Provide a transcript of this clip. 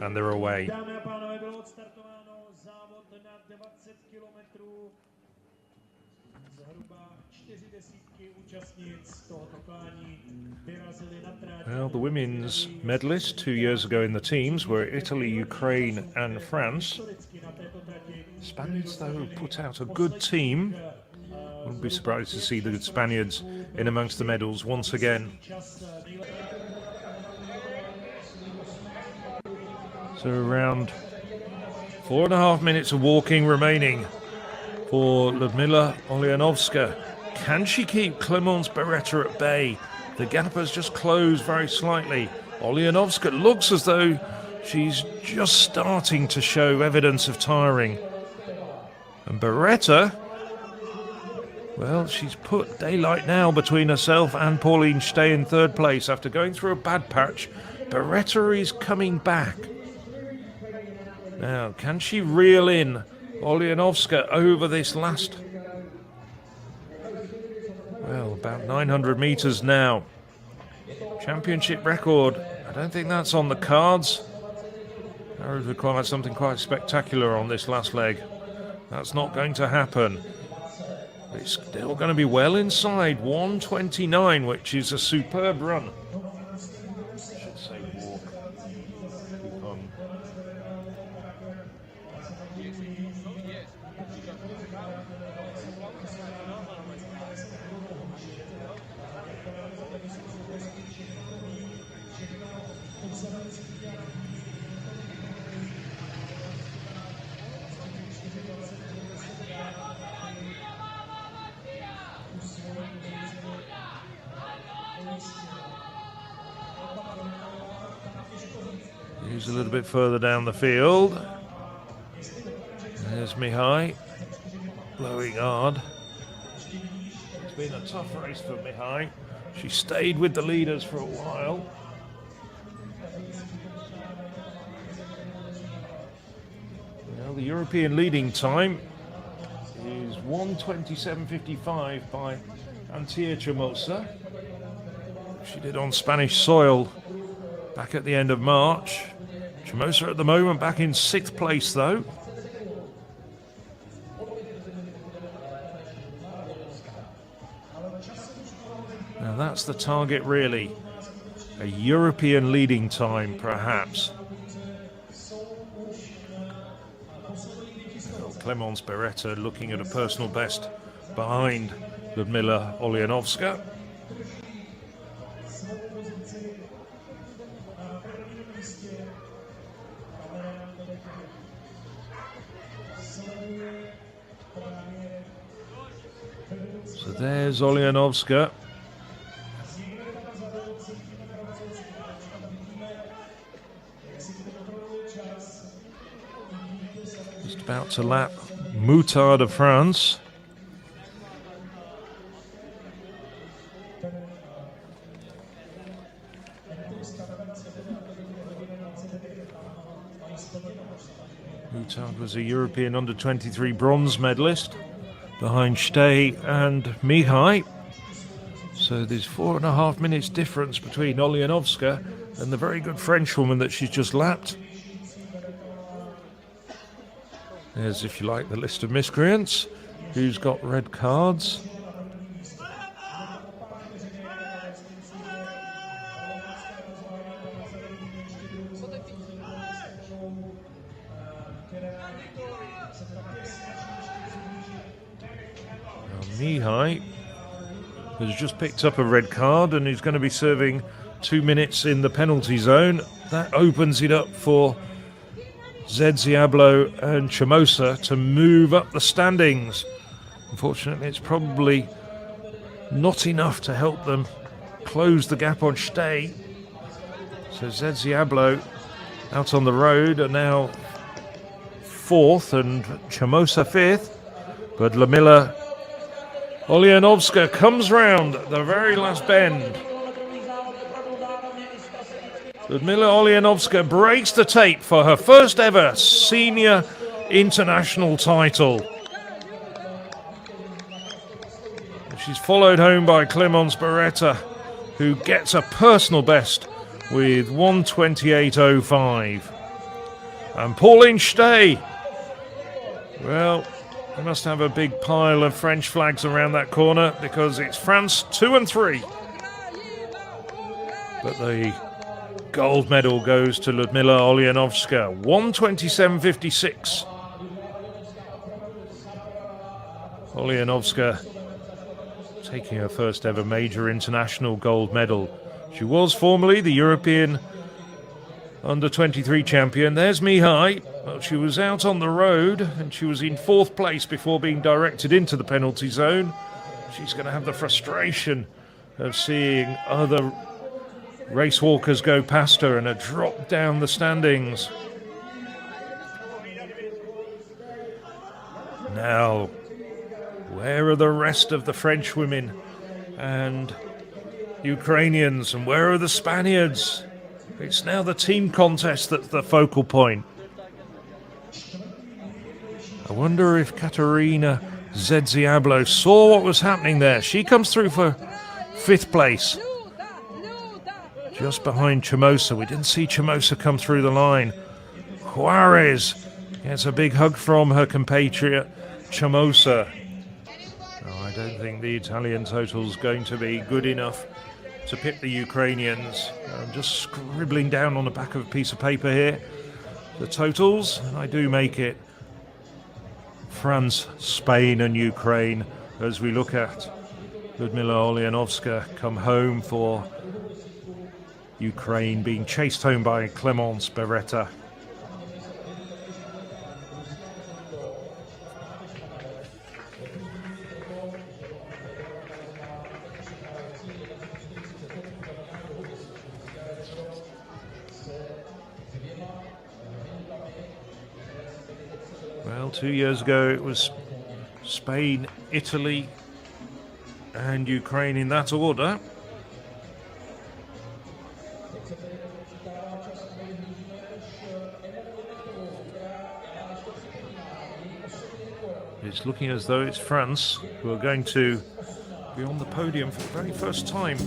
and they're away. Well, the women's medalists 2 years ago in the teams were Italy, Ukraine and France. Spaniards, though, put out a good team. Wouldn't be surprised to see the Spaniards in amongst the medals once again. So around 4.5 minutes of walking remaining for Lyudmila Olyanovska. Can she keep Clémence Beretta at bay? The gap has just closed very slightly. Olyanovska looks as though she's just starting to show evidence of tiring. And Beretta, well, she's put daylight now between herself and Pauline Stay in third place. After going through a bad patch, Beretta is coming back. Now, can she reel in Olyanovska over this last, well, about 900 metres now? Championship record, I don't think that's on the cards. That would require something quite spectacular on this last leg. That's not going to happen. It's still going to be well inside 1:29, which is a superb run. I should say walk. He's a little bit further down the field. There's Mihai, blowing hard. It's been a tough race for Mihai. She stayed with the leaders for a while. Now the European leading time is 1:27.55 by Antia Chimosa. She did on Spanish soil back at the end of March. Chimosa at the moment back in 6th place though. Now that's the target really. A European leading time perhaps. Clémence Beretta looking at a personal best behind Lyudmila Olyanovska. So there's Olyanovska. Just about to lap Moutard of France. Moutard was a European under-23 bronze medalist behind Stay and Mihai. So there's 4.5 minutes difference between Olyanovska and the very good Frenchwoman that she's just lapped. There's, if you like, the list of miscreants. Who's got red cards? Mihai has just picked up a red card and is going to be serving 2 minutes in the penalty zone. That opens it up for Zedziablo and Chimosa to move up the standings. Unfortunately, it's probably not enough to help them close the gap on Stay. So Zedziablo out on the road are now 4th and Chimosa 5th. But Lyudmila Olyanovska comes round the very last bend. Lyudmila Olyanovska breaks the tape for her first ever senior international title. She's followed home by Clémence Beretta, who gets a personal best with 1:28.05. And Pauline Stay. Well, they must have a big pile of French flags around that corner because it's France 2 and 3. But the gold medal goes to Lyudmila Olyanovska, 1:27.56. Olyanovska taking her first ever major international gold medal. She was formerly the European Under-23 champion. There's Mihai. Well, she was out on the road and she was in 4th place before being directed into the penalty zone. She's going to have the frustration of seeing other race walkers go past her and a drop down the standings. Now, where are the rest of the French women and Ukrainians, and where are the Spaniards? It's now the team contest that's the focal point. I wonder if Katerina Zedziablo saw what was happening there. She comes through for 5th place, just behind Chamosa. We didn't see Chamosa come through the line. Juarez gets a big hug from her compatriot Chamosa. Oh, I don't think the Italian total's going to be good enough to pip the Ukrainians. I'm just scribbling down on the back of a piece of paper here the totals, and I do make it France, Spain and Ukraine as we look at Lyudmila Olyanovska come home for Ukraine, being chased home by Clémence Beretta. Well, 2 years ago it was Spain, Italy and Ukraine in that order. It's looking as though it's France who are going to be on the podium for the very first time.